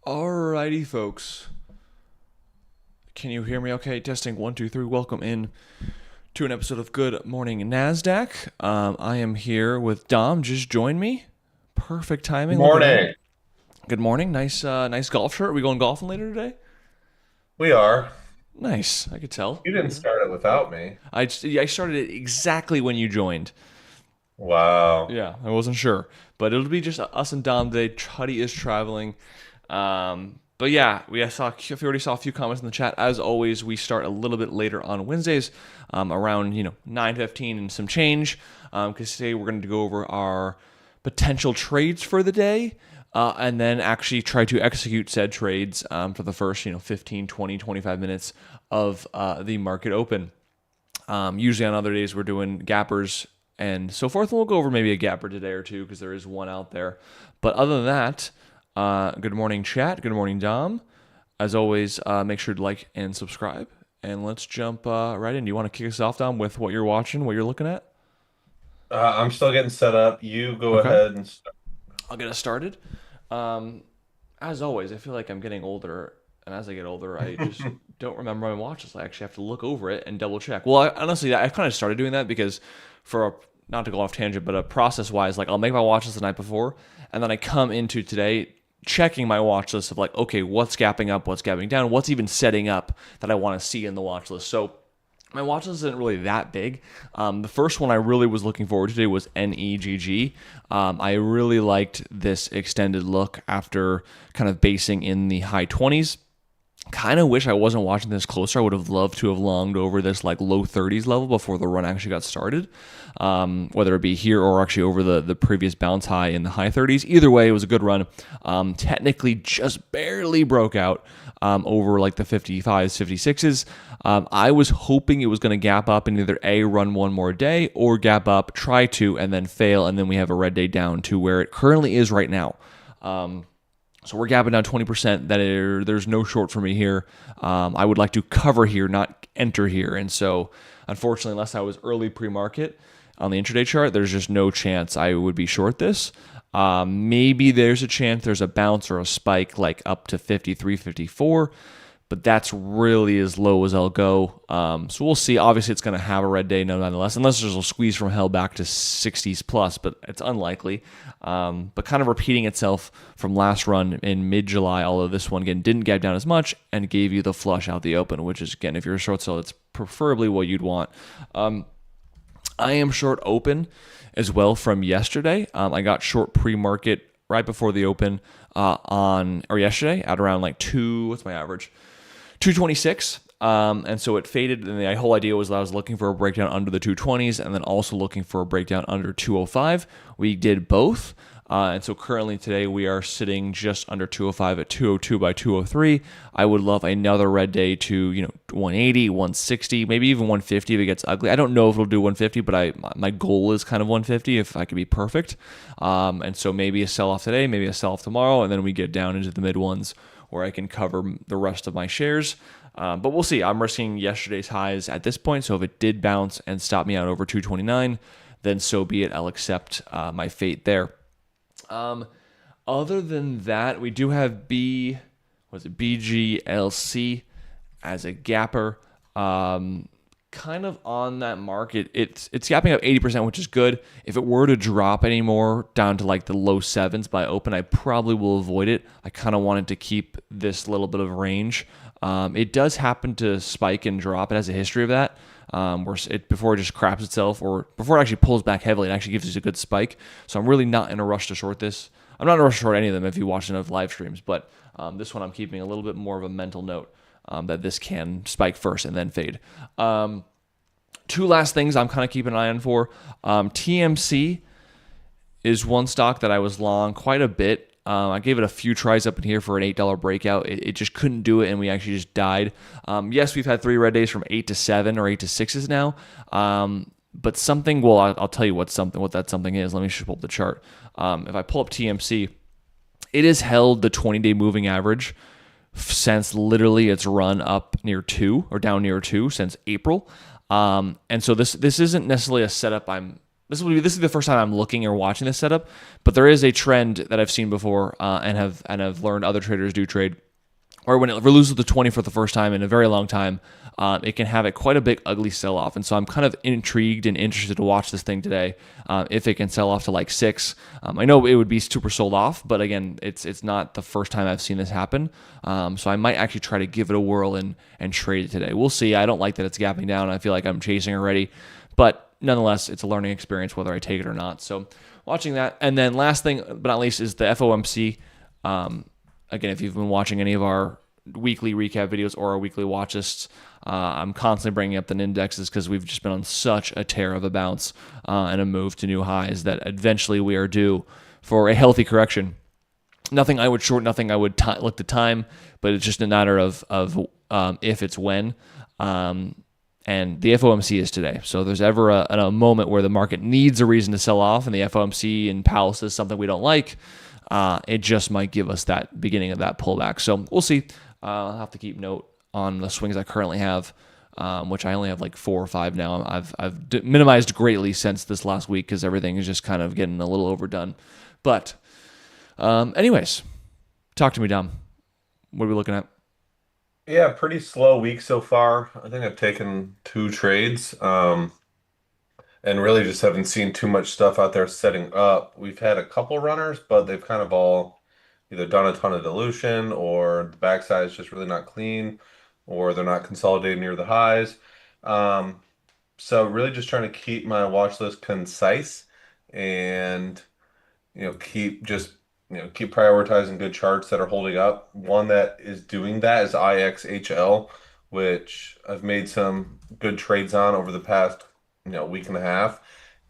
Alrighty, folks. Can you hear me okay? Testing 1, 2, 3. Welcome in to an episode of Good Morning NASDAQ. I am here with Dom. Just joined me. Perfect timing. Look at that. Morning. Good morning. Nice golf shirt. Are we going golfing later today? We are. Nice. I could tell. You didn't start it without me. I started it exactly when you joined. Wow. Yeah, I wasn't sure, but it'll be just us and Dom today. Huddy is traveling. But yeah, if you already saw a few comments in the chat, as always, we start a little bit later on Wednesdays, around 9:15 and some change, because today we're going to go over our potential trades for the day, and then actually try to execute said trades for the first 15, 20, 25 minutes of the market open. Usually on other days we're doing gappers and so forth, and we'll go over maybe a gapper today or two because there is one out there. But other than that, good morning, chat. Good morning, Dom. As always, make sure to like and subscribe. And let's jump right in. Do you want to kick us off, Dom, with what you're watching, what you're looking at? I'm still getting set up. You go Okay, ahead and start. I'll get us started. Um, as always, I feel like I'm getting older, and as I get older, I just don't remember my watch list. I actually have to look over it and double check. Well, honestly, I kind of started doing that because not to go off tangent, but process-wise, like I'll make my watch list the night before, and then I come into today checking my watch list of like, okay, what's gapping up, what's gapping down, what's even setting up that I want to see in the watch list. So my watch list isn't really that big. The first one I really was looking forward to today was NEGG. I really liked this extended look after kind of basing in the high 20s. Kind of wish I wasn't watching this closer. I would have loved to have longed over this like low 30s level before the run actually got started, whether it be here or actually over the previous bounce high in the high 30s. Either way, it was a good run. Technically just barely broke out over like the 55s, 56s. I was hoping it was going to gap up and either A, run one more day, or gap up, try to, and then fail, and then we have a red day down to where it currently is right now. So we're gapping down 20%. There's no short for me here. I would like to cover here, not enter here. And so, unfortunately, unless I was early pre-market on the intraday chart, there's just no chance I would be short this. Maybe there's a chance there's a bounce or a spike like up to 53, 54. But that's really as low as I'll go. So we'll see. Obviously, it's going to have a red day nonetheless, unless there's a squeeze from hell back to 60s plus, but it's unlikely. But kind of repeating itself from last run in mid-July, although this one, again, didn't gap down as much and gave you the flush out the open, which is, again, if you're a short seller, it's preferably what you'd want. I am short open as well from yesterday. I got short pre-market right before the open yesterday at around like what's my average? 226. And so it faded, and the whole idea was that I was looking for a breakdown under the 220s and then also looking for a breakdown under 205. We did both. And so currently today we are sitting just under 205 at 202 by 203. I would love another red day to 180, 160, maybe even 150 if it gets ugly. I don't know if it'll do 150, but my goal is kind of 150 if I could be perfect. And so maybe a sell off today, maybe a sell off tomorrow, and then we get down into the mid ones where I can cover the rest of my shares. But we'll see. I'm risking yesterday's highs at this point, so if it did bounce and stop me out over 229, then so be it. I'll accept my fate there. Other than that, we do have BGLC as a gapper. Kind of on that market, it's gapping up 80%, which is good. If it were to drop anymore down to like the low sevens by open, I probably will avoid it. I kind of wanted to keep this little bit of range. It does happen to spike and drop. It has a history of that. Before it just craps itself or before it actually pulls back heavily, it actually gives us a good spike. So I'm really not in a rush to short this. I'm not in a rush to short any of them if you watch enough live streams, but this one I'm keeping a little bit more of a mental note that this can spike first and then fade. Two last things I'm kind of keeping an eye on for. TMC is one stock that I was long quite a bit. I gave it a few tries up in here for an $8 breakout. It just couldn't do it, and we actually just died. Yes, we've had 3 red days from 8 to 7 or 8 to 6s now. But something, well, I'll tell you what that something is. Let me just pull up the chart. If I pull up TMC, it has held the 20-day moving average since literally it's run up near 2 or down near 2 since April. And so this isn't necessarily a setup I'm this is the first time I'm looking or watching this setup, but there is a trend that I've seen before and have learned other traders do trade, or when it loses the 20 for the first time in a very long time, it can have quite a big ugly sell off. And so I'm kind of intrigued and interested to watch this thing today. If it can sell off to like 6, I know it would be super sold off, but again, it's not the first time I've seen this happen. So I might actually try to give it a whirl and trade it today. We'll see. I don't like that it's gapping down. I feel like I'm chasing already, but nonetheless, it's a learning experience whether I take it or not. So watching that, and then last thing but not least is the FOMC. Again, if you've been watching any of our weekly recap videos or our weekly watch lists, I'm constantly bringing up the indexes because we've just been on such a tear of a bounce and a move to new highs that eventually we are due for a healthy correction. Nothing I would short, nothing I would look to time, but it's just a matter of if it's when. And the FOMC is today. So if there's ever a moment where the market needs a reason to sell off and the FOMC and Powell says something we don't like, it just might give us that beginning of that pullback. So we'll see. I'll have to keep note on the swings I currently have, which I only have like 4 or 5 now. I've minimized greatly since this last week because everything is just kind of getting a little overdone. But anyways, talk to me, Dom. What are we looking at? Yeah, pretty slow week so far. I think I've taken 2 trades, and really just haven't seen too much stuff out there setting up. We've had a couple runners, but they've kind of all either done a ton of dilution or the backside is just really not clean or they're not consolidating near the highs. Um, so really just trying to keep my watch list concise and keep prioritizing good charts that are holding up. One that is doing that is IXHL, which I've made some good trades on over the past week and a half,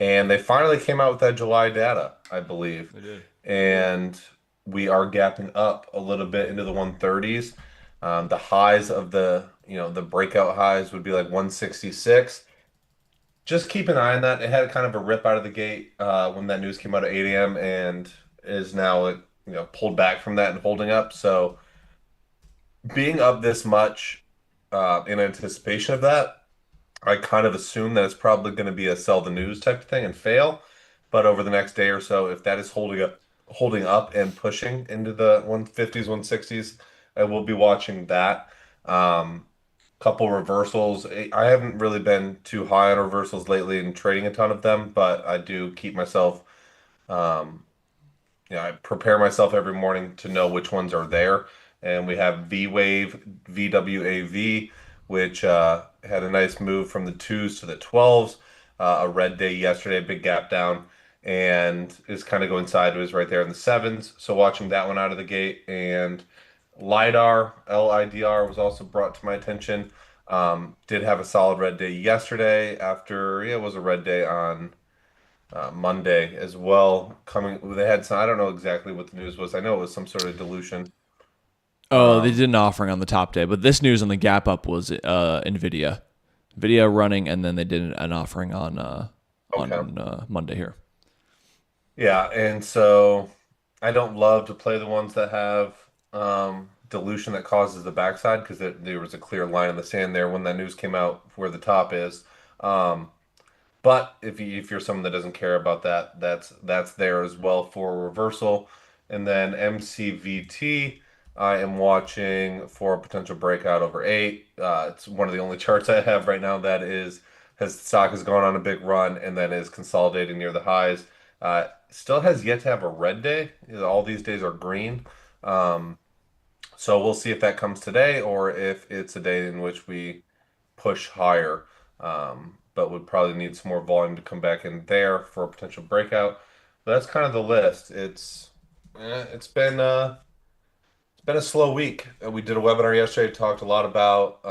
and they finally came out with that July data, I believe, I did. and we are gapping up a little bit into the 130s. The highs of the breakout highs would be like 166. Just keep an eye on that. It had kind of a rip out of the gate when that news came out at 8 a.m. and is now pulled back from that and holding up. So being up this much in anticipation of that, I kind of assume that it's probably going to be a sell the news type of thing and fail. But over the next day or so, if that is holding up and pushing into the 150s, 160s, I will be watching that. Couple reversals. I haven't really been too high on reversals lately and trading a ton of them, but I do keep myself, um, I prepare myself every morning to know which ones are there. And we have V Wave, VWAV, which had a nice move from the 2s to the 12s. A red day yesterday, big gap down, and is kind of going sideways right there in the 7s. So watching that one out of the gate. And LIDAR, LIDR was also brought to my attention. Did have a solid red day yesterday after, yeah, it was a red day on Monday as well. They had some, I don't know exactly what the news was. I know it was some sort of dilution. Oh, they Um, did an offering on the top day, but this news on the gap up was Nvidia, Nvidia running, and then they did an offering okay. on Monday here. Yeah, and so I don't love to play the ones that have dilution that causes the backside because there was a clear line in the sand there when that news came out where the top is. Um, But if you're someone that doesn't care about that, that's there as well for a reversal. And then MCVT, I am watching for a potential breakout over 8. It's one of the only charts I have right now that has stock has gone on a big run and then is consolidating near the highs. Still has yet to have a red day. All these days are green. Um, so we'll see if that comes today or if it's a day in which we push higher, but would probably need some more volume to come back in there for a potential breakout. But that's kind of the list. It's been a slow week. We did a webinar yesterday, talked a lot about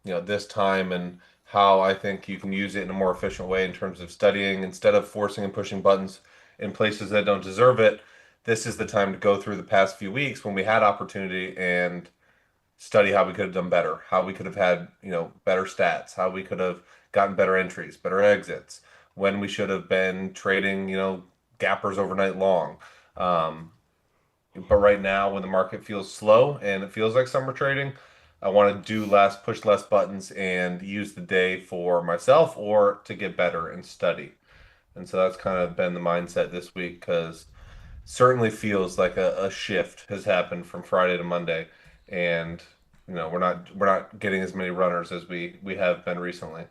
this time and how I think you can use it in a more efficient way in terms of studying instead of forcing and pushing buttons in places that don't deserve it. This is the time to go through the past few weeks when we had opportunity and study how we could have done better, how we could have had, better stats, how we could have gotten better entries, better exits, when we should have been trading, gappers overnight long. Um, but right now, when the market feels slow and it feels like summer trading, I want to do less, push less buttons, and use the day for myself or to get better and study. And so that's kind of been the mindset this week because certainly feels like a shift has happened from Friday to Monday, and we're not getting as many runners as we have been recently.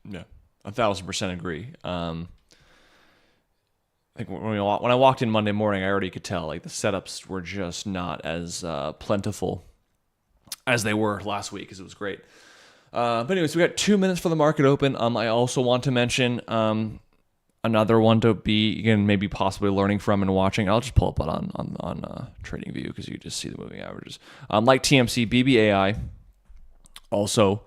Yeah, 1,000% agree. I think when I walked in Monday morning, I already could tell like the setups were just not as plentiful as they were last week, because it was great. But anyways, we got 2 minutes for the market open. I also want to mention another one to be, again, maybe possibly learning from and watching. I'll just pull up on TradingView because you can just see the moving averages. Like TMC, BBAI also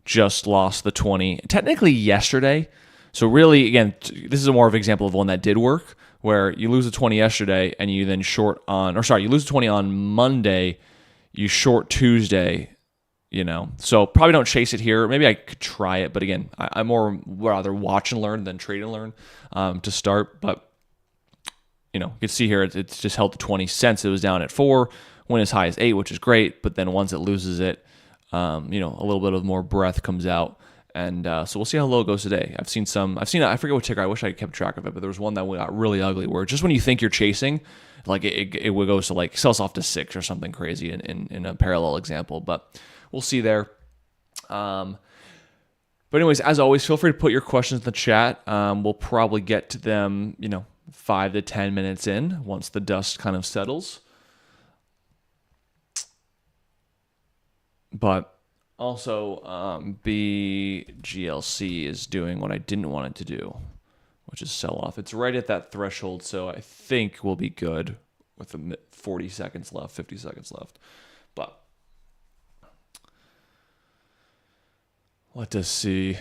just lost the 20 technically yesterday. So really, again, this is a more of an example of one that did work, where you lose the 20 yesterday and you then short on, or sorry, you lose the 20 on Monday, you short Tuesday. So probably don't chase it here. Maybe I could try it, but again, I more rather watch and learn than trade and learn to start. But you can see here it's just held to 20 cents. It was down at 4, went as high as 8, which is great. But then once it loses it, a little bit of more breath comes out, and so we'll see how low it goes today. I forget what ticker. I wish I kept track of it, but there was one that got really ugly, where just when you think you're chasing, like it goes to like sells off to 6 or something crazy in a parallel example, but. We'll see there. But anyways, as always, feel free to put your questions in the chat. We'll probably get to them, 5 to 10 minutes in, once the dust kind of settles. But also, BGLC is doing what I didn't want it to do, which is sell off. It's right at that threshold, so I think we'll be good with the 40 seconds left, 50 seconds left. But let us see.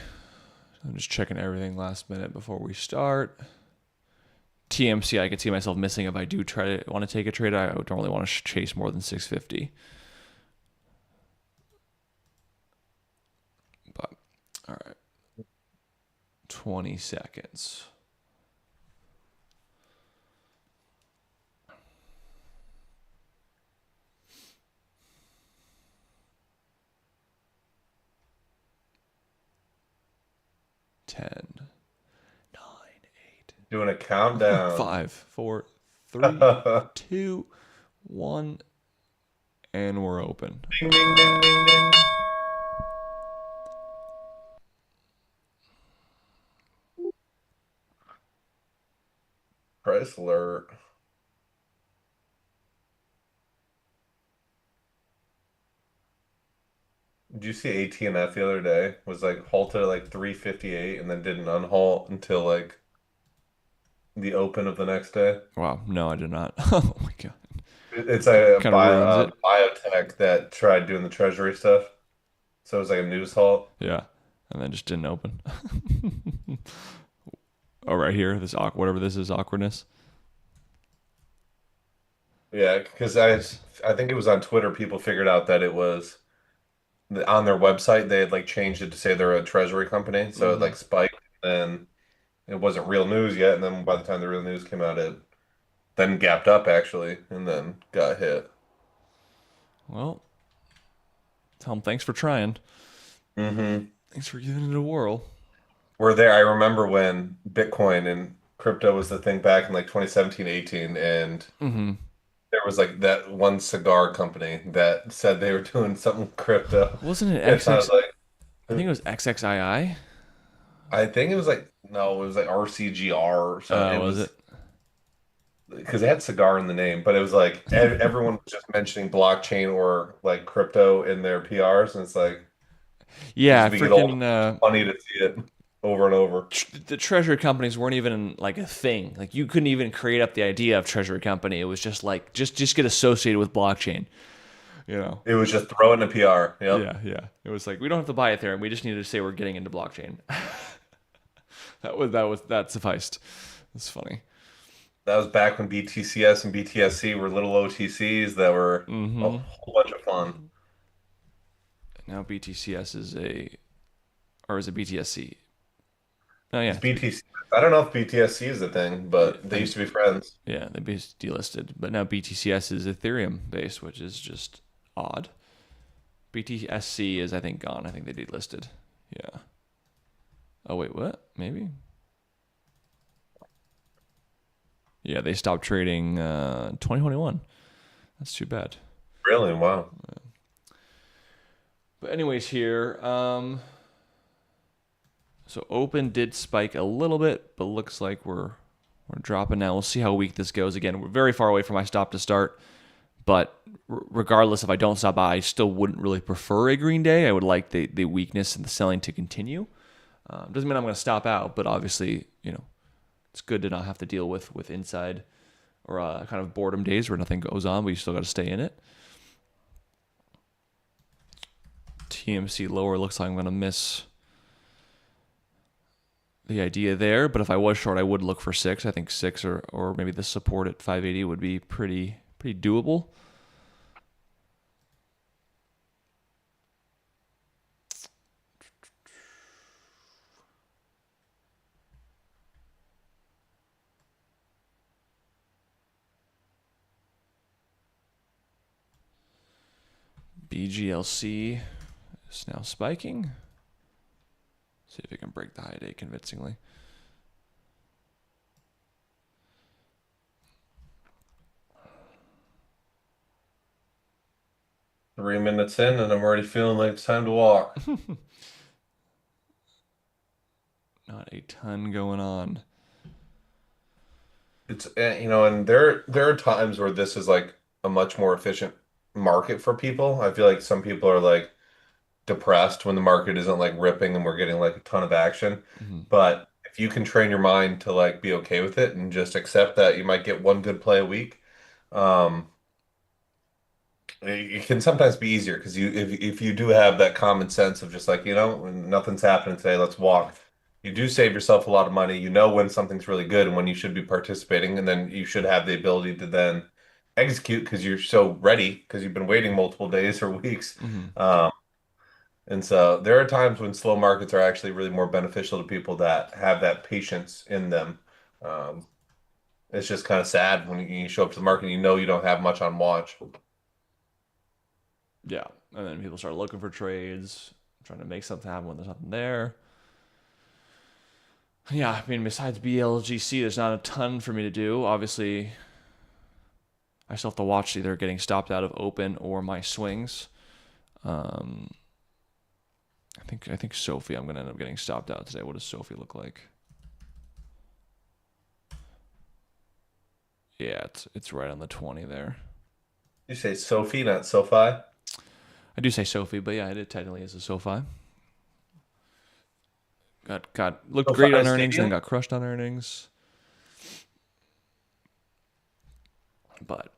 I'm just checking everything last minute before we start. TMC, I could see myself missing if I do want to take a trade. I don't really want to chase more than 650. But, all right. 20 seconds. Ten, 9, 8. Doing a countdown. 5, 4, 3, 2, 1, and we're open. Ding, ding, ding, ding, ding. Price alert. Did you see AT&F the other day? Was like halted at like 358 and then didn't unhalt until like the open of the next day. Wow, no, I did not. Oh my god, It's a kind of ruins it. biotech that tried doing the treasury stuff. So it was like a news halt. Yeah, and then just didn't open. Oh, right here, whatever this is, awkwardness. Yeah, because I think it was on Twitter, people figured out that it was on their website, they had like changed it to say they're a treasury company. So it Mm-hmm. like spiked, and it wasn't real news yet. And then by the time the real news came out, it then gapped up actually, and then got hit. Well, Tom, thanks for trying. Mm-hmm. Thanks for giving it a whirl. We're there. I remember when Bitcoin and crypto was the thing back in like 2017, 18, and Mm-hmm. there was like that one cigar company that said they were doing something with crypto. Wasn't it It sounded XX? like, I think it was XXII. I think it was like, no, it was like RCGR or something. It Was was it? because it had cigar in the name, but it was like everyone was just mentioning blockchain or like crypto in their PRs. And it's like, as Yeah, we get older, freaking. it's funny to see it over and over. The treasury companies weren't even like a thing. Like you couldn't even create up the idea of treasury company. It was just like just get associated with blockchain. You know. It was just throw in a PR. Yep. Yeah, yeah. It was like we don't have to buy Ethereum. We just needed to say we're getting into blockchain. That sufficed. It's funny. That was back when BTCS and BTSC were little OTCs that were a Mm-hmm. whole bunch of fun. Now BTCS is it BTSC? Oh It's yeah, BTC. I don't know if BTSC is a thing, yeah. but they used to be friends. Yeah, they be delisted, but now BTCS is Ethereum based, which is just odd. BTSC is I think gone. I think they delisted. Yeah. Oh wait, what? Maybe. Yeah, they stopped trading 2021. That's too bad. Really? Wow. But anyways, here, so open did spike a little bit, but looks like we're dropping now. We'll see how weak this goes. Again, we're very far away from my stop to start, but regardless if I don't stop by, I still wouldn't really prefer a green day. I would like the weakness and the selling to continue. Doesn't mean I'm going to stop out, but obviously, it's good to not have to deal with inside or kind of boredom days where nothing goes on, but you still got to stay in it. TMC lower looks like I'm going to miss the idea there, but if I was short, I would look for 6. I think 6 or maybe the support at 580 would be pretty doable. BGLC is now spiking. See if it can break the high day convincingly. Three minutes in, and I'm already feeling like it's time to walk. Not a ton going on. It's and there are times where this is like a much more efficient market for people. I feel like some people are like depressed when the market isn't like ripping and we're getting like a ton of action. Mm-hmm. But if you can train your mind to like be okay with it and just accept that you might get one good play a week, um, it can sometimes be easier because if you do have that common sense of just like, when nothing's happening today, let's walk. You do save yourself a lot of money. You know when something's really good and when you should be participating, and then you should have the ability to then execute because you're so ready because you've been waiting multiple days or weeks. Mm-hmm. Um, and so there are times when slow markets are actually really more beneficial to people that have that patience in them. Um, it's just kind of sad when you show up to the market and you know you don't have much on watch. Yeah, and then people start looking for trades, trying to make something happen when there's nothing there. Yeah, I mean, besides BLGC, there's not a ton for me to do. Obviously, I still have to watch either getting stopped out of open or my swings. Um, I think Sophie, I'm gonna end up getting stopped out today. What does Sophie look like? Yeah, it's right on the 20 there. You say Sophie, not SoFi? I do say Sophie, but yeah, it technically is a SoFi. Got looked great SoFi on earnings, then Stadium? got crushed on earnings. But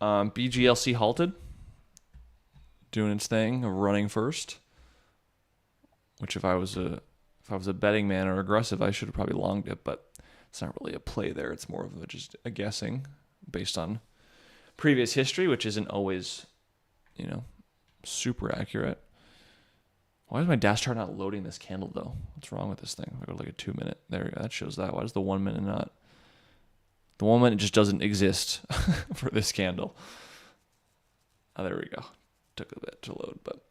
BGLC halted, doing its thing, running first. Which if I was a betting man or aggressive, I should have probably longed it, but it's not really a play there. It's more of just a guessing based on previous history, which isn't always, super accurate. Why is my dash chart not loading this candle though? What's wrong with this thing? If I go to like a 2 minute, there we go. That shows that. Why does the 1 minute not? The 1 minute just doesn't exist for this candle. Oh, there we go. Took a bit to load, but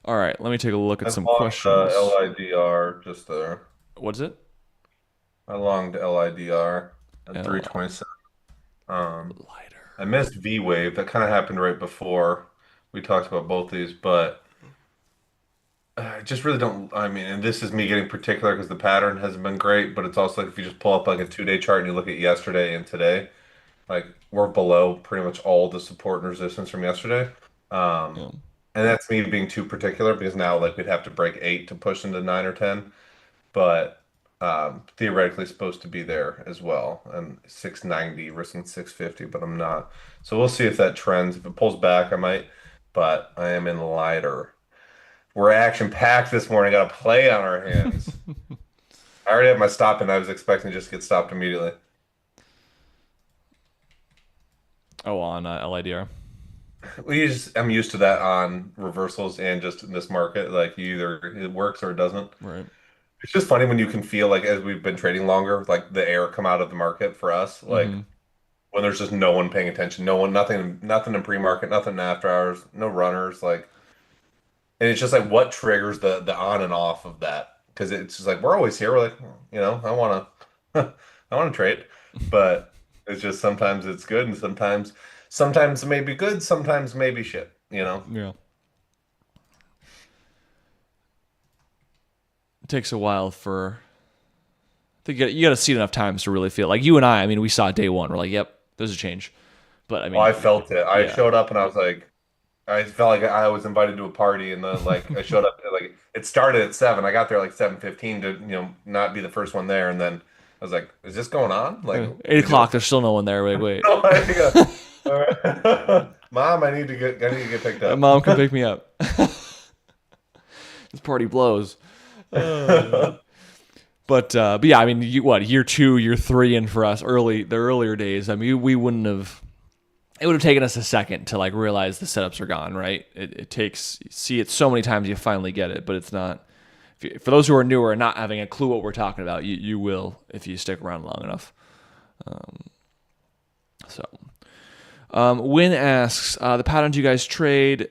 all right. Let me take a look at I some longed questions. LIDR just there. What's it? I longed LIDR at L 327. Um, lighter. I missed V wave. That kind of happened right before we talked about both these, but I just really don't. I mean, and this is me getting particular because the pattern hasn't been great, but it's also like if you just pull up like a 2-day chart and you look at yesterday and today, like we're below pretty much all the support and resistance from yesterday. Um, Yeah. and that's me being too particular because now like we'd have to break 8 to push into 9 or 10, but theoretically supposed to be there as well. And 690 risking 650, but I'm not. So we'll see if that trends. If it pulls back, I might, but I am in lighter. We're action packed this morning. Got a play on our hands. I already have my stop and I was expecting to just get stopped immediately. Oh, on LIDR. I'm used to that on reversals and just in this market. Like you either it works or it doesn't. Right. It's just funny when you can feel like as we've been trading longer, like the air come out of the market for us. Like Mm-hmm. when there's just no one paying attention, no one, nothing in pre-market, nothing in after hours, no runners, like, and it's just like what triggers the on and off of that. because it's just like we're always here. We're like, I want to, I want to trade, but it's just sometimes it's good, and sometimes it may be good, sometimes maybe shit. Yeah. It takes a while for. I think you got to see it enough times to really feel like you and I. I mean, we saw it day one. We're like, yep, there's a change. But I Oh, I mean, felt it. I yeah. showed up and I was like, I felt like I was invited to a party, and then like I showed up like it started at 7. I got there like 7:15 to not be the first one there, and then I was like, "Is this going on? Like, are 8 o'clock. There's still no one there. Wait, wait. no, all right. Mom, I need to get picked up. Mom can pick me up. This party blows. But yeah, I mean, year 2, year 3, and for us the earlier days. I mean, we wouldn't have. It would have taken us a second to like realize the setups are gone, right? It takes you see it so many times you finally get it, but it's not. For those who are newer and not having a clue what we're talking about, you will if you stick around long enough. So, Win asks the patterns you guys trade.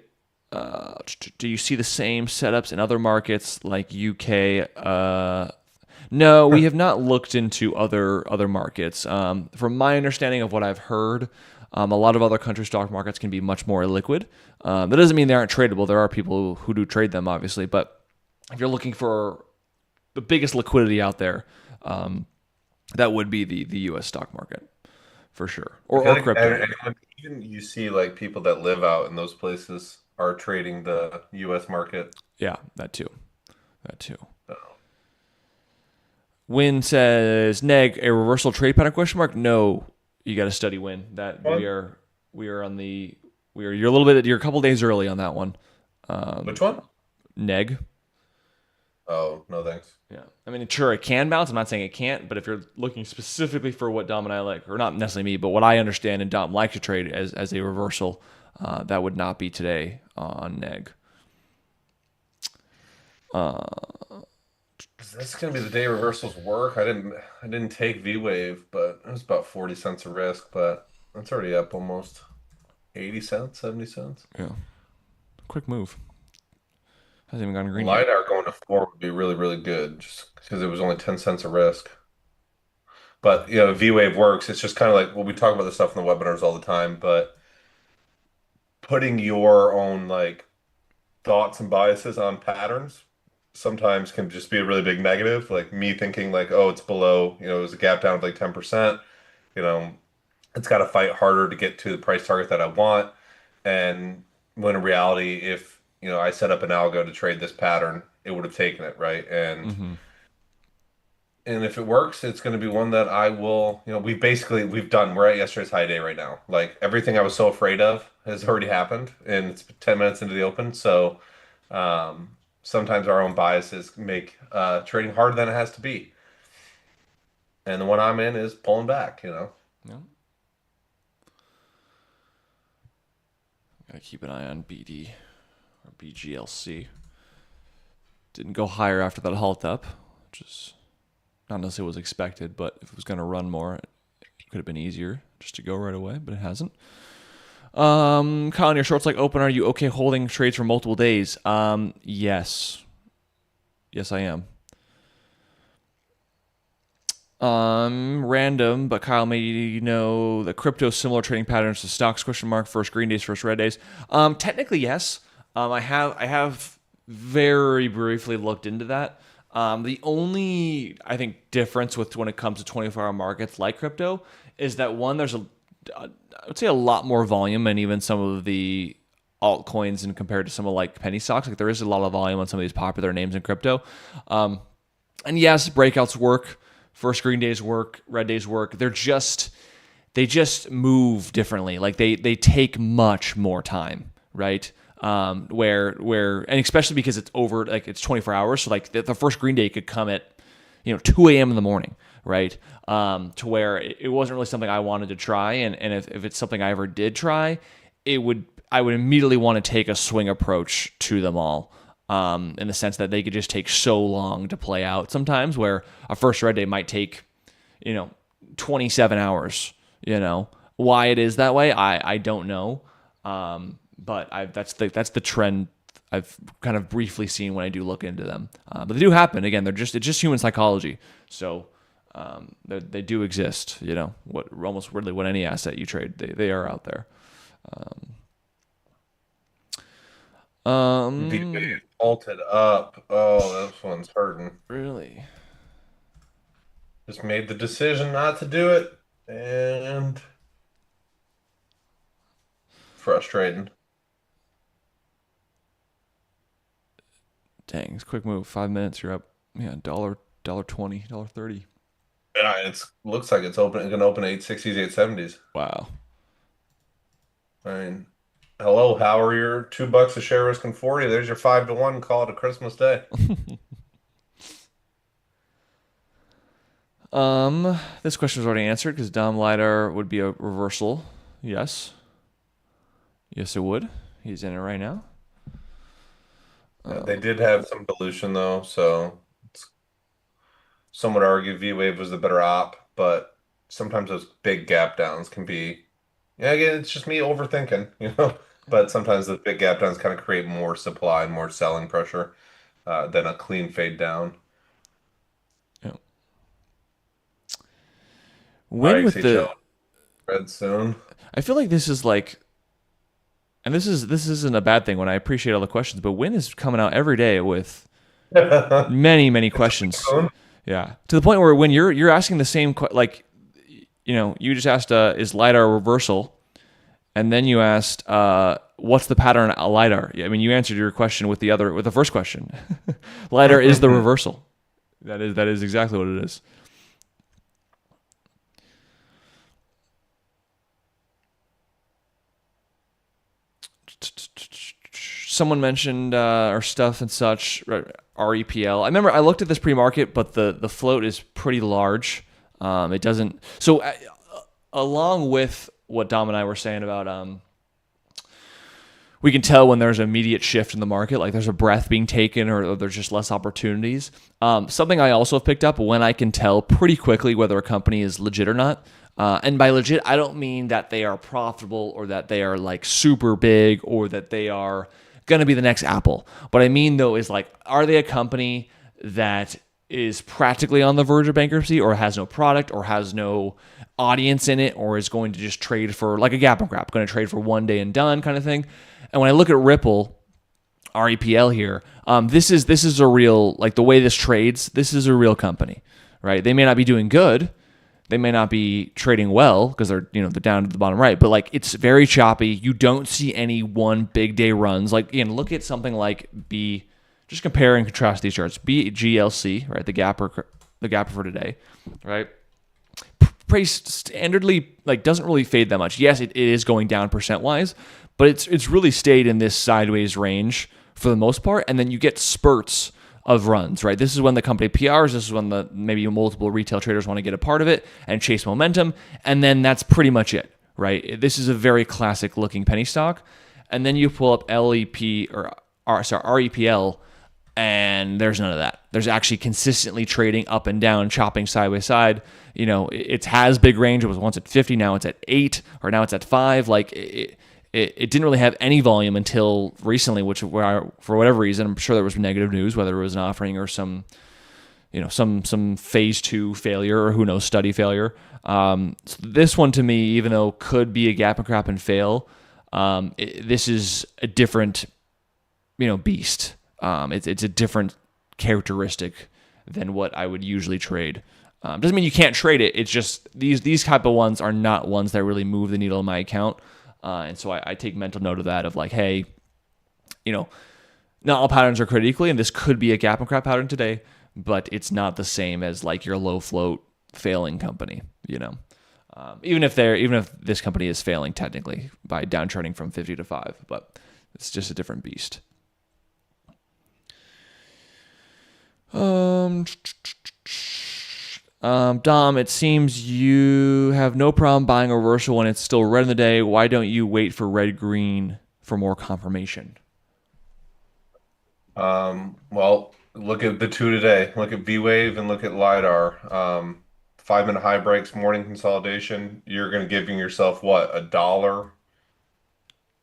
Do you see the same setups in other markets like UK? No, we have not looked into other markets. From my understanding of what I've heard, a lot of other country stock markets can be much more illiquid. That doesn't mean they aren't tradable. There are people who do trade them, obviously. But if you're looking for the biggest liquidity out there, that would be the U.S. stock market for sure, I feel or like crypto. even you see like people that live out in those places are trading the U.S. market. Yeah, that too. That too. So, Win says neg a reversal trade pattern question mark. No, you got to study Win. That one? we are on the we are you're a little bit you're a couple days early on that one. Which one? Neg. Oh, no, thanks. Yeah, I mean, sure, it can bounce. I'm not saying it can't, but if you're looking specifically for what Dom and I like, or not necessarily me, but what I understand and Dom like to trade as a reversal, that would not be today on neg. That's gonna be the day reversals work. I didn't take V Wave, but it was about 40 cents a risk, but that's already up almost 80 cents, 70 cents. Yeah, quick move. Hasn't even gone green yet. LiDAR going to 4 would be really, really good just because it was only 10 cents a risk. But V Wave works. It's just kind of like, well, we talk about this stuff in the webinars all the time, but putting your own like thoughts and biases on patterns sometimes can just be a really big negative. Like me thinking like, oh, it's below, it was a gap down of like 10%, you know, it's got to fight harder to get to the price target that I want. And when in reality, if, I set up an algo to trade this pattern, it would have taken it, right? Mm-hmm. And if it works, it's going to be one that I will, we've done. We're at yesterday's high day right now. Like everything I was so afraid of has already happened, and it's 10 minutes into the open. So sometimes our own biases make trading harder than it has to be. And the one I'm in is pulling back. Yeah. Gotta keep an eye on BD or BGLC. Didn't go higher after that halt up, which is not necessarily was expected, but if it was going to run more, it could have been easier just to go right away, but it hasn't. Colin, your shorts like open. Are you okay holding trades for multiple days? Yes. Yes, I am. Random, but Kyle, maybe you know the crypto similar trading patterns to stocks? Question mark. First green days, first red days. Technically, yes. I have very briefly looked into that. The only I think difference with when it comes to 24-hour markets like crypto is that one, there's I would say a lot more volume, and even some of the altcoins and compared to some of like penny stocks, like there is a lot of volume on some of these popular names in crypto. And yes, breakouts work, first green days work, red days work. They just move differently. Like they take much more time, right? And especially because it's over, like it's 24 hours. So like the first green day could come at 2 a.m. in the morning, right? To where it wasn't really something I wanted to try, and if it's something I ever did try, I would immediately want to take a swing approach to them all. In the sense that they could just take so long to play out sometimes, where a first red day might take 27 hours. Why it is that way, I don't know. But that's the trend I've kind of briefly seen when I do look into them, but they do happen. Again, it's just human psychology. So they do exist. What almost really what any asset you trade, they are out there. The wave halted up. Oh, this one's hurting. Really, Just made the decision not to do it, and frustrating. dang, it's a quick move. 5 minutes, you're up. Yeah, dollar 20, $1.30. Yeah, looks like it's open. It's gonna open 860s, 870s. Wow. I mean, hello, how are your $2 a share risking 40? There's your 5 to 1. Call it a Christmas day. This question was already answered because Dom LiDAR would be a reversal. Yes. Yes, it would. He's in it right now. They did have some dilution though, so some would argue V-Wave was the better op, but sometimes those big gap downs can be, yeah, again, it's just me overthinking. But sometimes the big gap downs kind of create more supply and more selling pressure than a clean fade down. Yeah. All When right, with XHL the, red soon. I feel like this is like, and this isn't a bad thing when I appreciate all the questions, but Win is coming out every day with many questions. Yeah, to the point where when you're asking the same like, you just asked is LiDAR a reversal, and then you asked what's the pattern on LiDAR. I mean, you answered your question with the first question. LiDAR is the reversal. That is exactly what it is. Someone mentioned our stuff and such, REPL. I remember I looked at this pre-market, but the float is pretty large. It doesn't. So along with what Dom and I were saying about, we can tell when there's an immediate shift in the market, like there's a breath being taken or there's just less opportunities. Something I also have picked up when I can tell pretty quickly whether a company is legit or not. And by legit, I don't mean that they are profitable or that they are like super big or that they are going to be the next Apple. What I mean though is like, are they a company that is practically on the verge of bankruptcy or has no product or has no audience in it or is going to just trade for like a gap and crap, going to trade for one day and done kind of thing. And when I look at Ripple, REPL here, this is a real, like the way this trades, this is a real company, right? They may not be doing good. They may not be trading well because they're down to the bottom right, but like it's very choppy. You don't see any one big day runs. Like again, look at something like just compare and contrast these charts. BGLC, right? The gapper for today, right? Pretty standardly, like doesn't really fade that much. Yes, it is going down percent wise, but it's really stayed in this sideways range for the most part. And then you get spurts of runs, right? This is when the company PRs. This is when maybe multiple retail traders want to get a part of it and chase momentum. And then that's pretty much it, right? This is a very classic looking penny stock. And then you pull up REPL, and there's none of that. There's actually consistently trading up and down, chopping side by side. It has big range. It was once at 50, now it's at 8, or now it's at 5. Like it didn't really have any volume until recently, which for whatever reason, I'm sure there was negative news, whether it was an offering or some phase 2 failure or who knows, study failure. So this one to me, even though could be a gap and crap and fail, this is a different, beast. It's a different characteristic than what I would usually trade. Doesn't mean you can't trade it. It's just these type of ones are not ones that really move the needle in my account. And so I take mental note of that, of like, hey, not all patterns are created equally, and this could be a gap and crap pattern today, but it's not the same as like your low float failing company, even if this company is failing technically by downtrending from 50 to 5, but it's just a different beast. Dom, it seems you have no problem buying a reversal when it's still red in the day. Why don't you wait for red-green for more confirmation? Well, look at the two today. Look at V-Wave and look at LiDAR. 5 minute high breaks, morning consolidation. You're going to giving yourself what, $1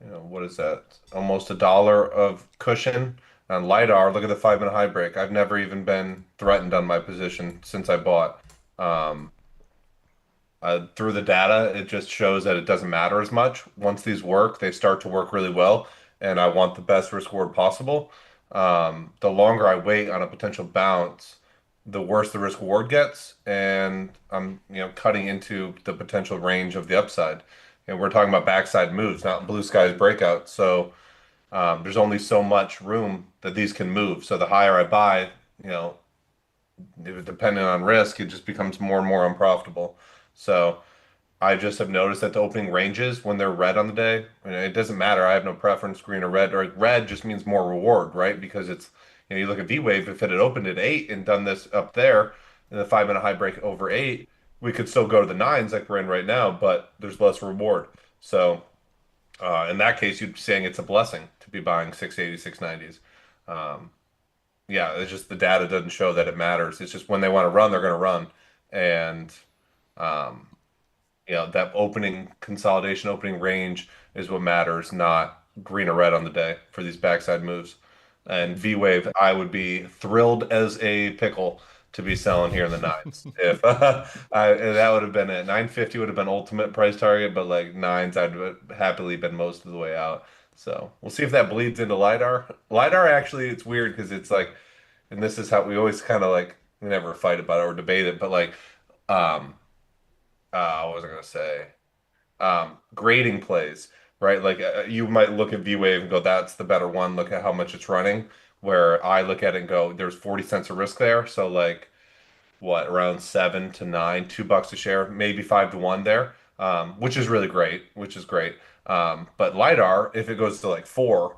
What is that? Almost $1 of cushion on LiDAR. Look at the 5 minute high break. I've never even been threatened on my position since I bought. Um, through the data, it just shows that it doesn't matter as much. Once these work, they start to work really well, and I want the best risk reward possible. The longer I wait on a potential bounce, the worse the risk reward gets, and I'm, cutting into the potential range of the upside. And we're talking about backside moves, not blue skies breakout. So there's only so much room that these can move. So the higher I buy, you know, depending on risk, it just becomes more and more unprofitable. So I just have noticed that the opening ranges when they're red on the day, it doesn't matter. I have no preference, green or red. Or red just means more reward, right? Because it's, you look at V Wave, if it had opened at 8 and done this up there in the 5 minute high break over 8, we could still go to the nines like we're in right now, but there's less reward. So in that case, you'd be saying it's a blessing to be buying 680, 690s. Um, yeah, it's just the data doesn't show that it matters. It's just when they want to run, they're going to run. And um, that opening consolidation, opening range is what matters, not green or red on the day for these backside moves. And V Wave, I would be thrilled as a pickle to be selling here in the nines. If that would have been it. 950 would have been ultimate price target, but like nines, I'd have happily been most of the way out. So we'll see if that bleeds into LiDAR. LiDAR actually, it's weird because it's like, and this is how we always kind of like, we never fight about it or debate it, but like, um, what was I gonna say? Grading plays, right? Like you might look at V-Wave and go, that's the better one. Look at how much it's running. Where I look at it and go, there's 40 cents of risk there. So like what, around 7 to 9, $2 a share, maybe 5 to 1 there, which is really great, which is great. But LiDAR, if it goes to like 4,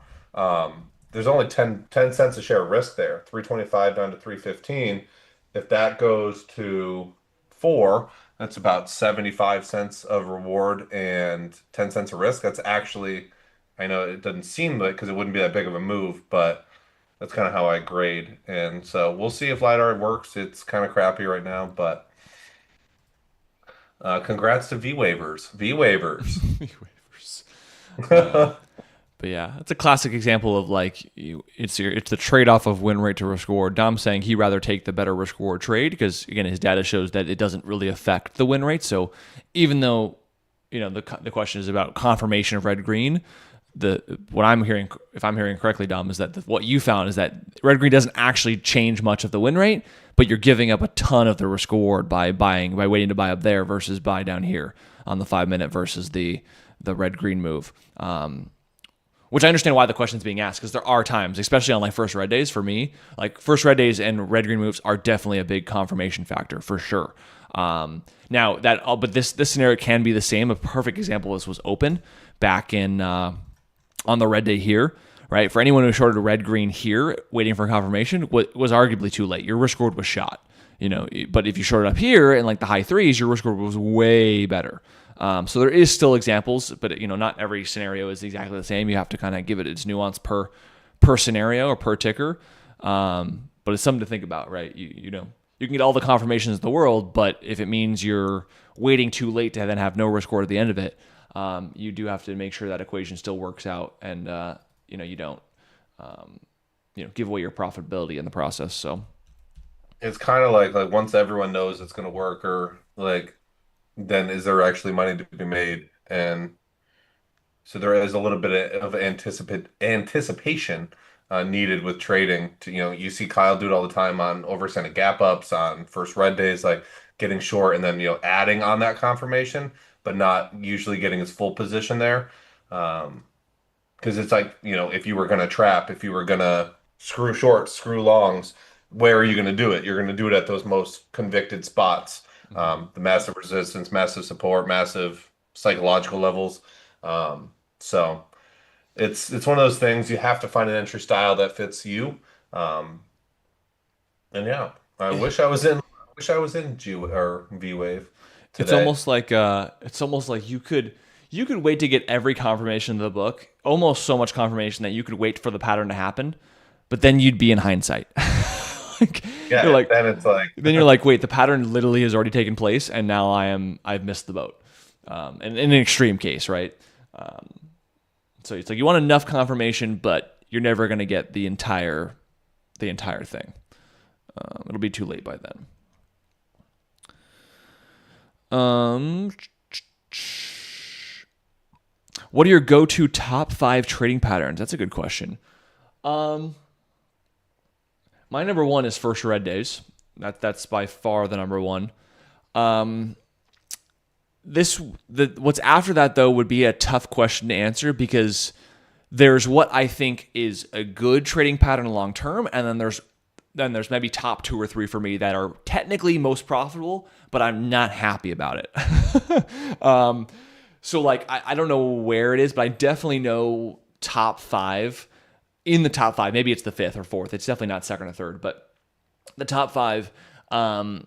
there's only ten cents a share risk there, 325 down to 315. If that goes to 4, that's about 75 cents of reward and 10 cents of risk. That's actually, I know it doesn't seem like because it wouldn't be that big of a move, but that's kind of how I grade. And so we'll see if LiDAR works. It's kind of crappy right now, but congrats to V waivers. V waivers. Waivers. But yeah, it's a classic example of like it's the trade off of win rate to risk reward. Dom's saying he'd rather take the better risk reward trade because again his data shows that it doesn't really affect the win rate. So even though the question is about confirmation of red green, what I'm hearing, if I'm hearing correctly, Dom, is that what you found is that red green doesn't actually change much of the win rate, but you're giving up a ton of the risk reward by waiting to buy up there versus buy down here on the 5 minute versus the red green move. Which I understand why the question is being asked because there are times, especially on like first red days for me, like first red days and red green moves are definitely a big confirmation factor for sure. Now but this scenario can be the same. A perfect example is was open back in on the red day here, right? For anyone who shorted a red green here, waiting for confirmation was arguably too late. Your risk reward was shot, but if you shorted up here in like the high threes, your risk reward was way better. So there is still examples, but not every scenario is exactly the same. You have to kind of give it its nuance per scenario or per ticker. But it's something to think about, right? You can get all the confirmations in the world, but if it means you're waiting too late to then have no risk reward at the end of it, you do have to make sure that equation still works out, and you don't give away your profitability in the process. So It's kind of like once everyone knows it's going to work, or like then is there actually money to be made? And so there is a little bit of anticipation needed with trading. You see Kyle do it all the time on overextended gap ups on first red days, like getting short and then adding on that confirmation, but not usually getting his full position there. Because it's like, if you were going to trap, if you were going to screw shorts, screw longs, where are you going to do it? You're going to do it at those most convicted spots. The massive resistance, massive support, massive psychological levels. So it's one of those things you have to find an entry style that fits you. Um, and yeah, I wish I was in G or V Wave it's today. almost like you could wait to get every confirmation of the book, almost so much confirmation that you could wait for the pattern to happen, but then you'd be in hindsight. like, you're Yeah, like, then it's like then you're like, wait, the pattern literally has already taken place, and now I've missed the boat. And in an extreme case, right? So it's like you want enough confirmation, but you're never going to get the entire thing. It'll be too late by then. What are your go-to top 5 trading patterns? That's a good question. My number one is first red days. That's by far the number one. What's after that though would be a tough question to answer, because there's what I think is a good trading pattern long term, and then there's maybe top 2 or 3 for me that are technically most profitable, but I'm not happy about it. So like I don't know where it is, but I definitely know top 5. In the top 5, maybe it's the 5th or 4th. It's definitely not 2nd or 3rd, but the top 5. One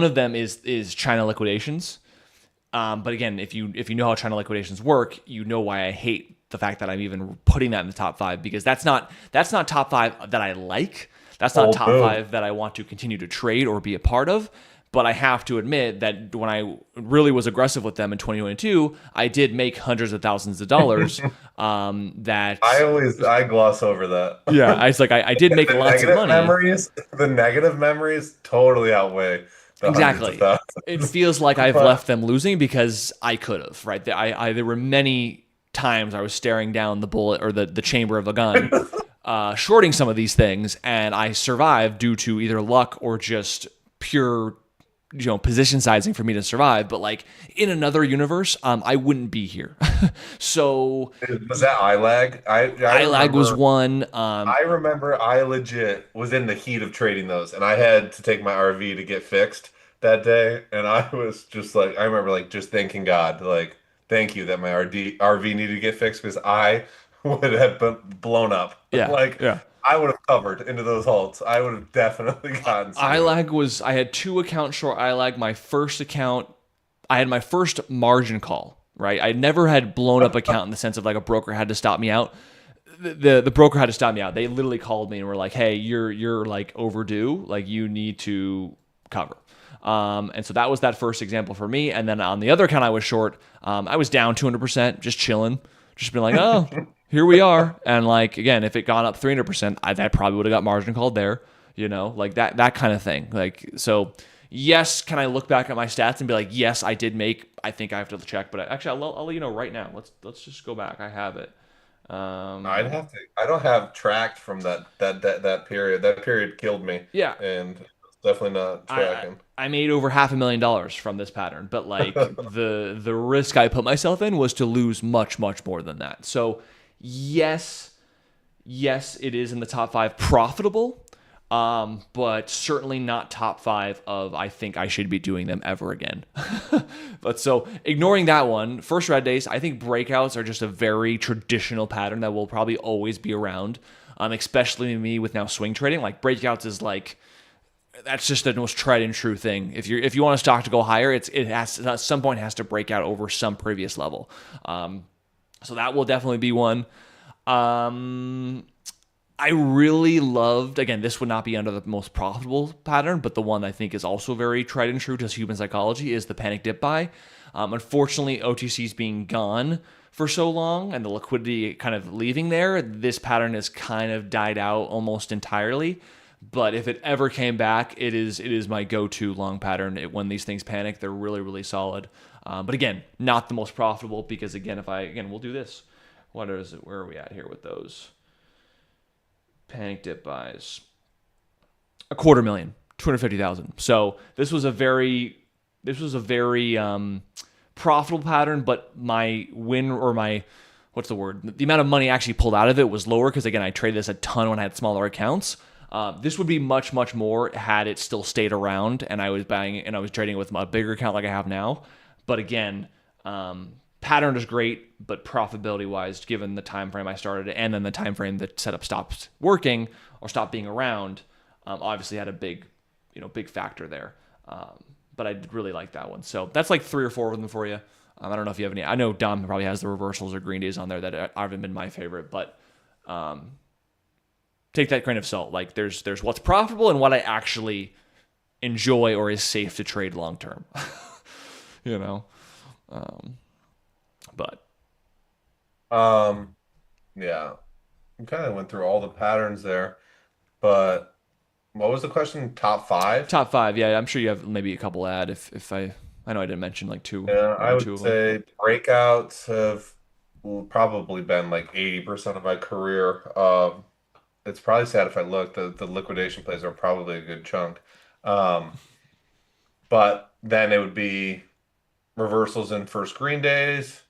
of them is China liquidations. But again, if you know how China liquidations work, you know why I hate the fact that I'm even putting that in the top 5, because that's not top 5 that I like. That's not top 5 that I want to continue to trade or be a part of. But I have to admit that when I really was aggressive with them in 2022, I did make hundreds of thousands of dollars. That I gloss over that. Yeah, I did make lots of money. The negative memories totally outweigh the hundreds of Exactly. It thousands. feels like I've But left them losing because I could have, right? There were many times I was staring down the bullet or the chamber of a gun, shorting some of these things, and I survived due to either luck or just pure, position sizing for me to survive. But like in another universe, I wouldn't be here. So was that ILAG? ILAG was one. I remember I legit was in the heat of trading those, and I had to take my RV to get fixed that day, and I was just like, I remember like just thanking God, like, thank you that my RV needed to get fixed, because I would have been blown up. Yeah, Like, yeah. I would have covered into those halts. I would have definitely gotten screwed. I had 2 accounts short ILAG. My first account, I had my first margin call, right? I never had blown up account in the sense of like a broker had to stop me out. The broker had to stop me out. They literally called me and were like, "Hey, you're like overdue. Like you need to cover." And so that was that first example for me. And then on the other account I was short, I was down 200%, just chilling, just been like, "Oh, here we are." And like again, if it gone up 300%, I probably would have got margin called there. Like that kind of thing. Like so. Yes, can I look back at my stats and be like, yes, I did make. I think I have to check, but actually, I'll let you know right now. Let's just go back. I have it. I'd have to. I don't have tracked from that period. That period killed me, Yeah, and it's definitely not tracking. I made over $500,000 from this pattern, but like the risk I put myself in was to lose much more than that. So yes, it is in the top 5 profitable. But certainly not top 5 of I think I should be doing them ever again. But so ignoring that one, first red days, I think breakouts are just a very traditional pattern that will probably always be around. Especially me with now swing trading, like breakouts is like, that's just the most tried and true thing. If you want a stock to go higher, it has to, at some point has to break out over some previous level. So that will definitely be one. I really loved, again, this would not be under the most profitable pattern, but the one I think is also very tried and true to human psychology is the panic dip buy. Unfortunately, OTCs being gone for so long and the liquidity kind of leaving there, this pattern has kind of died out almost entirely. But if it ever came back, it is my go-to long pattern. When these things panic, they're really, really solid. But again, not the most profitable because, again, we'll do this. What is it? Where are we at here with those? Panic dip buys, $250,000, 250,000. So this was a very profitable pattern, but my win or my what's the word? The amount of money I actually pulled out of it was lower because again I traded this a ton when I had smaller accounts. This would be much more had it still stayed around and I was buying and I was trading with a bigger account like I have now. But again, pattern is great, but profitability wise, given the time frame I started and then the time frame that setup stopped working or stopped being around, obviously had a big factor there. But I did really like that one. So that's like 3 or 4 of them for you. I don't know if you have any. I know Dom probably has the reversals or green days on there that haven't been my favorite, but take that grain of salt. Like there's what's profitable and what I actually enjoy or is safe to trade long term. But Um, yeah, we kind of went through all the patterns there, but what was the question? Top five? Top five, yeah. I'm sure you have maybe a couple add if I know I didn't mention like Yeah, one I or would two of them. say breakouts have probably been like 80% of my career. It's probably sad if I look, the liquidation plays are probably a good chunk. Um, but then it would be reversals in first green days.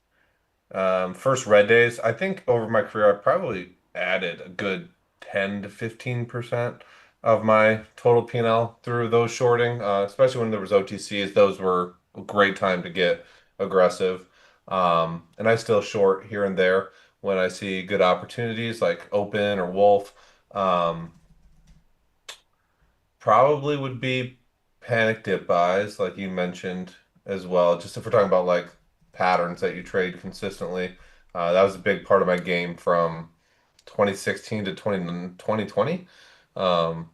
First red days, I think over my career, I probably added a good 10 to 15% of my total P&L through those shorting, especially when there was OTCs. Those were a great time to get aggressive. And I still short here and there when I see good opportunities like open or wolf. Um, Probably would be panic dip buys, like you mentioned as well. Just if we're talking about like patterns that you trade consistently, that was a big part of my game from 2016 to 2020. Um,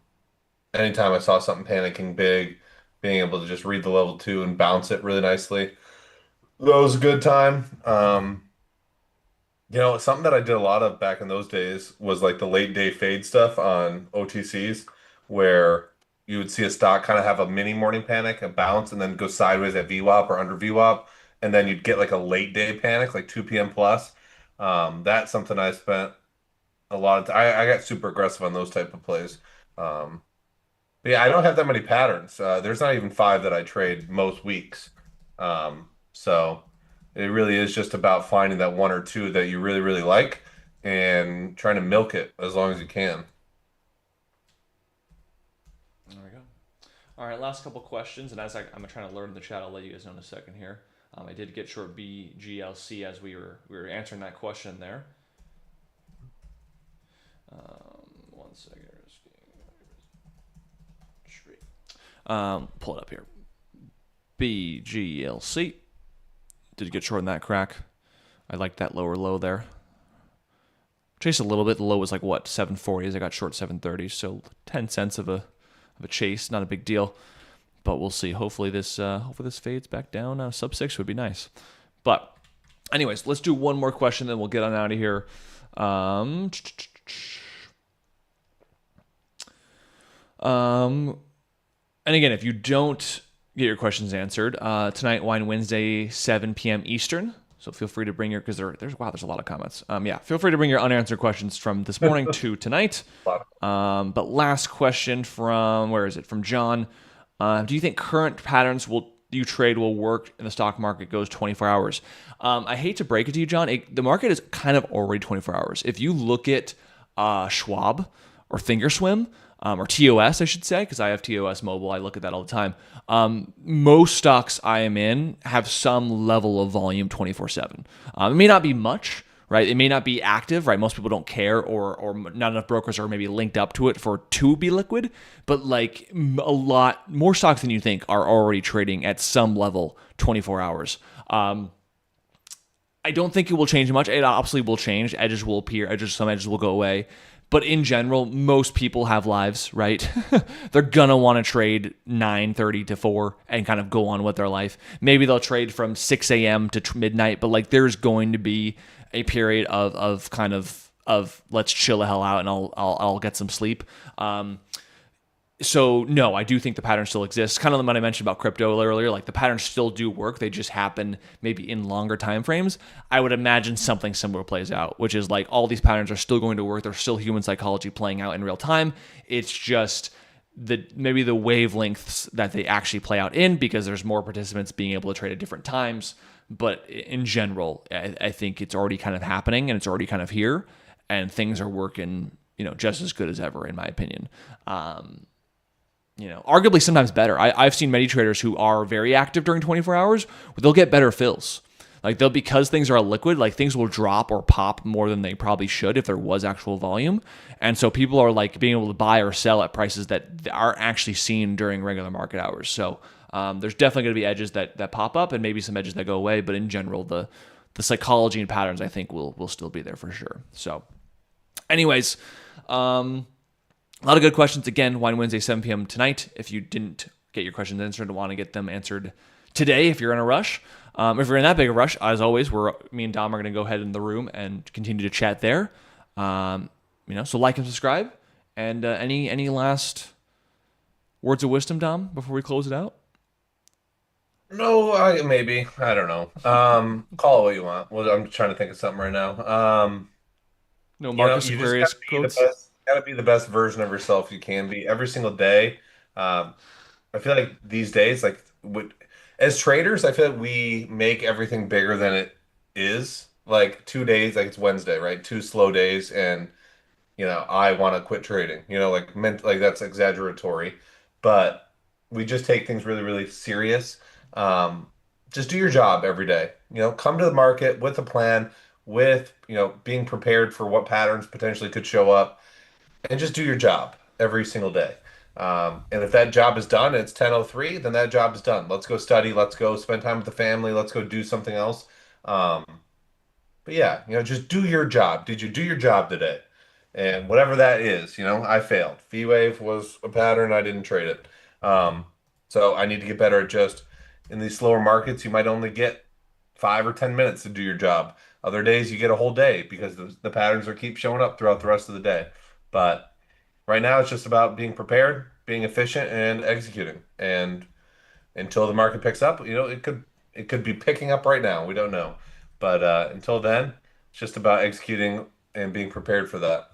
Anytime I saw something panicking big, being able to just read the level two and bounce it really nicely, that was a good time. Something that I did a lot of back in those days was like the late day fade stuff on OTCs, where you would see a stock kind of have a mini morning panic, a bounce, and then go sideways at VWAP or under VWAP, and then you'd get like a late day panic, like 2 p.m. plus. That's something I spent a lot of time. I got super aggressive on those type of plays. Um, but yeah, I don't have that many patterns. There's not even five that I trade most weeks. So it really is just about finding that one or two that you really, really like and trying to milk it as long as you can. There we go. All right, last couple questions, and as I'm trying to learn the chat, I'll let you guys know in a second here. I did get short BGLC as we were answering that question there. 1 second. Pull it up here. BGLC. Did get short in that crack. I like that lower low there. Chased a little bit. The low was like what 740s. I got short 730, so 10 cents of a chase. Not a big deal, but we'll see. Hopefully this fades back down. Sub 6 would be nice. But anyways, let's do one more question, then we'll get on out of here. And again, if you don't get your questions answered, tonight, Wine Wednesday, 7 p.m. Eastern. So feel free to bring your, because there's a lot of comments. Yeah, feel free to bring your unanswered questions from this morning to tonight. But last question from, where is it? From John. Do you think current patterns you trade will work in the stock market goes 24 hours? I hate to break it to you, John. The market is kind of already 24 hours. If you look at Schwab or Thinkorswim, or TOS, I should say, because I have TOS mobile. I look at that all the time. Most stocks I am in have some level of volume 24/7. It may not be much, right? It may not be active, right? Most people don't care, or not enough brokers are maybe linked up to it to be liquid. But like a lot more stocks than you think are already trading at some level 24 hours. I don't think it will change much. It obviously will change. Edges will appear. Some edges will go away. But in general, most people have lives, right? They're gonna want to trade 9:30 to 4 and kind of go on with their life. Maybe they'll trade from 6 a.m. to midnight, but like there's going to be a period of kind of let's chill the hell out and I'll get some sleep. So no, I do think the pattern still exists. Kind of what I mentioned about crypto earlier, like the patterns still do work. They just happen maybe in longer time frames. I would imagine something similar plays out, which is like all these patterns are still going to work. There's still human psychology playing out in real time. It's just maybe the wavelengths that they actually play out in, because there's more participants being able to trade at different times. But in general, I think it's already kind of happening and it's already kind of here, and things are working, just as good as ever, in my opinion. Arguably sometimes better. I've seen many traders who are very active during 24 hours. They'll get better fills. Like because things are liquid, like things will drop or pop more than they probably should if there was actual volume. And so people are like being able to buy or sell at prices that are actually seen during regular market hours. So there's definitely going to be edges that pop up and maybe some edges that go away. But in general, the psychology and patterns, I think, will still be there for sure. So anyways, a lot of good questions. Again, Wine Wednesday, 7 p.m. tonight. If you didn't get your questions answered and want to get them answered today if you're in a rush. If you're in that big a rush, as always, me and Dom are going to go ahead in the room and continue to chat there. So like and subscribe. And any last words of wisdom, Dom, before we close it out? No, maybe. I don't know. Call it what you want. Well, I'm trying to think of something right now. No Marcus You just Aquarius quotes. gotta be the best version of yourself you can be every single day. Um, I feel like these days, as traders, I feel like we make everything bigger than it is. Like 2 days, like it's Wednesday, right? 2 slow days, and I want to quit trading. Like that's exaggeratory, but we just take things really, really serious. Um, just do your job every day. Come to the market with a plan, with being prepared for what patterns potentially could show up, and just do your job every single day. And if that job is done, it's 10:03, then that job is done. Let's go study. Let's go spend time with the family. Let's go do something else. Um, but yeah, just do your job. Did you do your job today? And whatever that is, I failed. V-Wave was a pattern. I didn't trade it. Um, so I need to get better at just in these slower markets, you might only get 5 or 10 minutes to do your job. Other days you get a whole day because the patterns are keep showing up throughout the rest of the day. But right now it's just about being prepared, being efficient, and executing. And until the market picks up, it could be picking up right now. We don't know, but until then, it's just about executing and being prepared for that.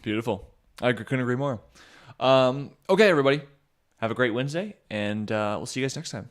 Beautiful. Couldn't agree more. Okay, everybody. Have a great Wednesday, and we'll see you guys next time.